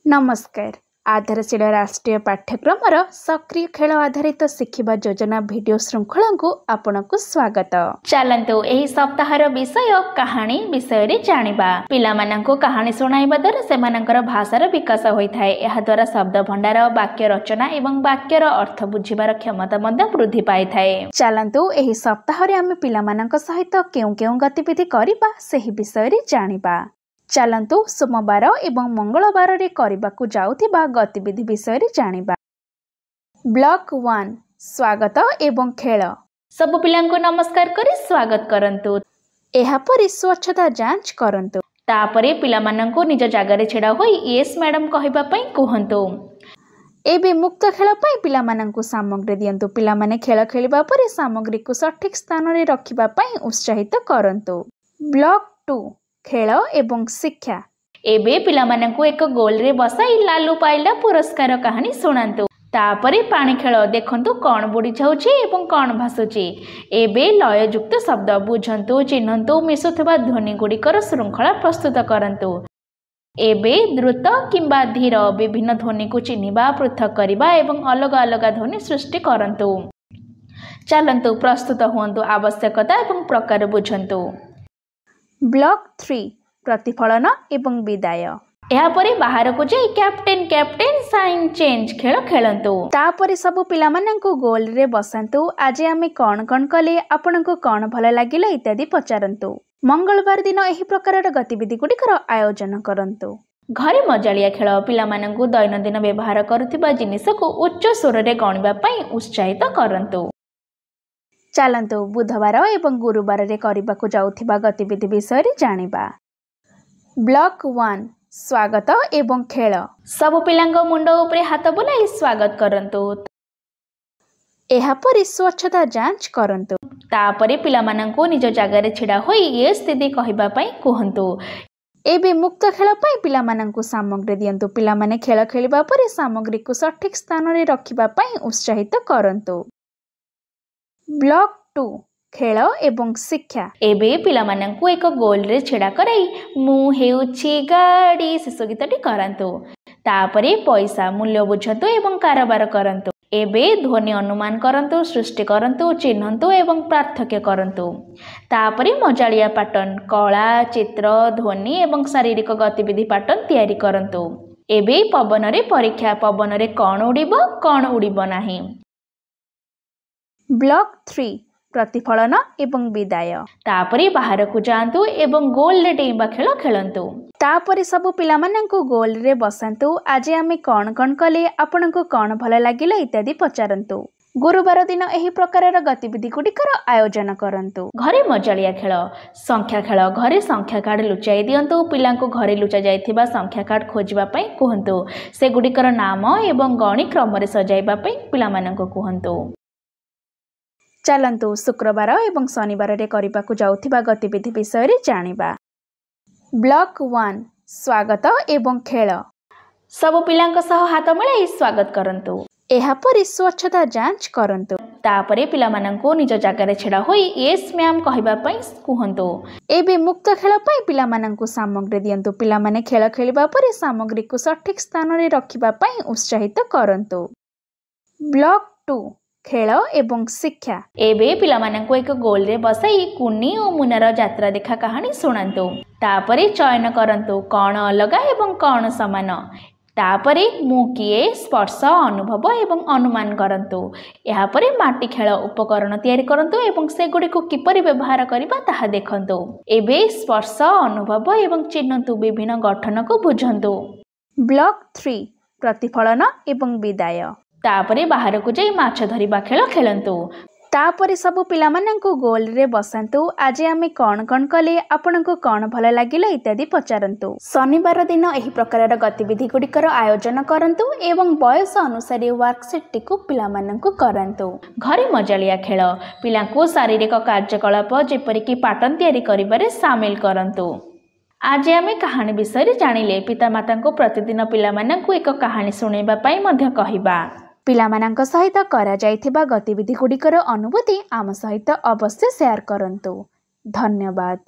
नमस्कार। आधारशिला राष्ट्रीय पाठ्यक्रमर सक्रिय खेल आधारित शिखिबा योजना वीडियो श्रृंखला को आपनकु स्वागत। चलंतु एही सप्ताहर विषय कहानी विषय रे जानिबा। पिलामानंकु कहानी सुनाइबा द्वारा सेमानंकर भाषार विकास होइथाय। एहा द्वारा शब्द भंडार, वाक्य रचना एवं वाक्यर अर्थ बुझिबार क्षमता मध्ये वृद्धि पाइथाय। चलंतु एही सप्ताह रे आमे पिलामानंक सहित केउ गतिविधि करिबा सेही विषय रे जानिबा। चलंतु सोमवार एवं मंगलवार रे करिबाकु जाउथिबा गतिविधि विषय रे जानिबा। ब्लॉक 1 स्वागत एवं खेल। सब पिलांको नमस्कार करी स्वागत करंतु। एहा परि स्वच्छता जांच करंतु। तापरे पिलामानंको निज जागारे छेड़ा होई यस मैडम कहिबा पई कहंतु। एबे मुक्त खेल पई पिलामानंको सामग्री दियंतु। पिलामाने खेल खेलिबा परे सामग्री को सठिक स्थान रे रखिबा पई उत्साहित करंतु। ब्लॉक 2 खेल एवं शिक्षा। एबे पिलामानंको एक गोल रे बसाई लालू पाइला पुरस्कार कहानी सुनांतु। तापरे पानी खेल देखंतु कौन बुड़ी जाउची एवं कौन भासुची। एबे लययुक्त शब्द बुझंतु, चिन्हंतु, मिसुथबा ध्वनि गुड़िकर श्रृंखला प्रस्तुत करंतु। एबे द्रुत किंबा धीर विभिन्न ध्वनि को चिन्हिबा, पृथक करिबा एवं अलग अलग ध्वनि सृष्टि करंतु। चलंतु प्रस्तुत हुअन्तु, आवश्यकता एवं प्रकार बुझंतु। ब्लॉक 3 प्रतिफलन एवं विदाय। यापरे बाहर को जाई कैप्टेन साइन चेंज खेल खेलंतु। तापरे सब पिलामानंको गोल रे बसंतु। आज आमे कौन कले, आपनको कौन भल लागिला इत्यादि पचारंतु। मंगलवार दिन एही प्रकारर गतिविधि गुड़िकर आयोजन करंतु। घरे मजालिया खेल पिलामानंको दैनंदिन व्यवहार करुथिबा जिनिसको उच्च स्वर रे गणिबा पई उत्साहित करंतु। चलंतु बुधवार एवं गुरुवार रे करिबाकु जाउथिबा गतिविधि विषय रे जानिबा। ब्लॉक 1 स्वागत एवं खेल। सब पिलांको मुंड उपरे हाथ बुलाई स्वागत करंतु। एहा परि स्वच्छता जांच करंतु। तापरे पिलामानंको निज जागारे छिड़ा होई यस दीदी कहिबा पई कहंतु। एबे मुक्त खेल पई पिलामानंको सामग्री दियंतु। पिलामाने खेल खेलिबा परे सामग्री को सठिक स्थान रे रखिबा पई उत्साहित करंतु। ब्लॉक 2 खेल एवं शिक्षा। एबे पिलामानंको एक गोल रे छेड़ा कराई मु हेउछि गाड़ी शेष गीतटी करंतु। तापरे पैसा मूल्य बुझंतु एवं कारोबार करंतु। एबे ध्वनि अनुमान करंतु, सृष्टि करंतु, चिन्हंतु एवं पार्थक्य करंतु। तापरे मजालिया पैटर्न, कला, चित्र, ध्वनि एवं शारीरिक गतिविधि पैटर्न तैयारी करंतु। एबे पवन रे परीक्षा, पवन रे कौन उड़िबो कौन उड़िबो नाही। ब्लॉक 3 प्रतिफलन एवं विदाय। तापरे बाहर को जांतु एवं गोल रे डेइबा खेल खेलंतु। तापरे सब पिलामानंको गोल रे बसंतु। आज आमे कौन कले, आपनको कौन भल लागिला इत्यादि पचारंतु। गुरुवार दिन एही प्रकारर गतिविधि गुड़िकर आयोजन करंतु। घरे मजालिया खेल संख्या खेल। घरे संख्या कार्ड लुचाई दियंतु। पिलांको घरे लुचा जाइथिबा संख्या कार्ड खोजिबा पई कहंतु। से गुड़िकर नाम एवं गणी क्रम रे सजाइबा पई पिलामानंको कहंतु। चलंतु शुक्रवार एवं शनिवार रे करिबाकु जाउथिबा गतिविधि विषय रे जानिबा। ब्लॉक 1 स्वागत एवं खेल। सब पिलांक सह हाथ मिलाई स्वागत करंतु। एहा परि स्वच्छता जांच करंतु। तापरे पिलामानंको निज जागारे छेड़ा होई यस मैम कहिबा पई कहंतु। एबे मुक्त खेल पई पिलामानंको सामग्री दियंतु। पिलामाने खेल खेलिबा परे सामग्री को सठिक स्थान रे रखिबा पई उत्साहित करंतु। ब्लॉक 2 खेल एवं शिक्षा। एबे पिलामानंको एक गोल रे बसाई कुनी और मुनार यात्रा देखा कहानी सुनांतु। तापरे चयन करंतु कौन अलग एवं कौन समान। तापरे मु किए स्पर्श, अनुभव एवं अनुमान करंतु। एहा परे माटी खेल उपकरण तैयारी करंतु एवं से गुडी को किपरि व्यवहार करिबा ताहा देखंतु। एबे स्पर्श, अनुभव एवं चिन्हंतु, विभिन्न गठन को बुझंतु। ब्लॉक 3 प्रतिफलन एवं विदाय। तापरे बाहर को जाई माछ धरिबा खेल खेलंतु। तापरे सब पिलामानंको गोल रे बसंतु। आज आमे कौन कले, आपनको कौन भल लागिला इत्यादि पचारंतु। शनिवार दिन एही प्रकारर गतिविधि गुड़िकर आयोजन करंतु एवं बयस अनुसार वर्कशीट टी को पिलामानंको करंतु। घरे मजालिया खेल पिलांको शारीरिक कार्यकलाप जेपरि कि पैटर्न तैयारी करिबारे शामिल करंतु। आज आमे कहानी विषय रे जानिले। पितामाता को प्रतिदिन पिलामानंको एक कहानी सुनेबा पई मध्य कहिबा। पिलामानंक सहित करा जाइथिबा गतिविधि गुड़िकर अनुभूति आम सहित अवश्य शेयर करंतु। धन्यवाद।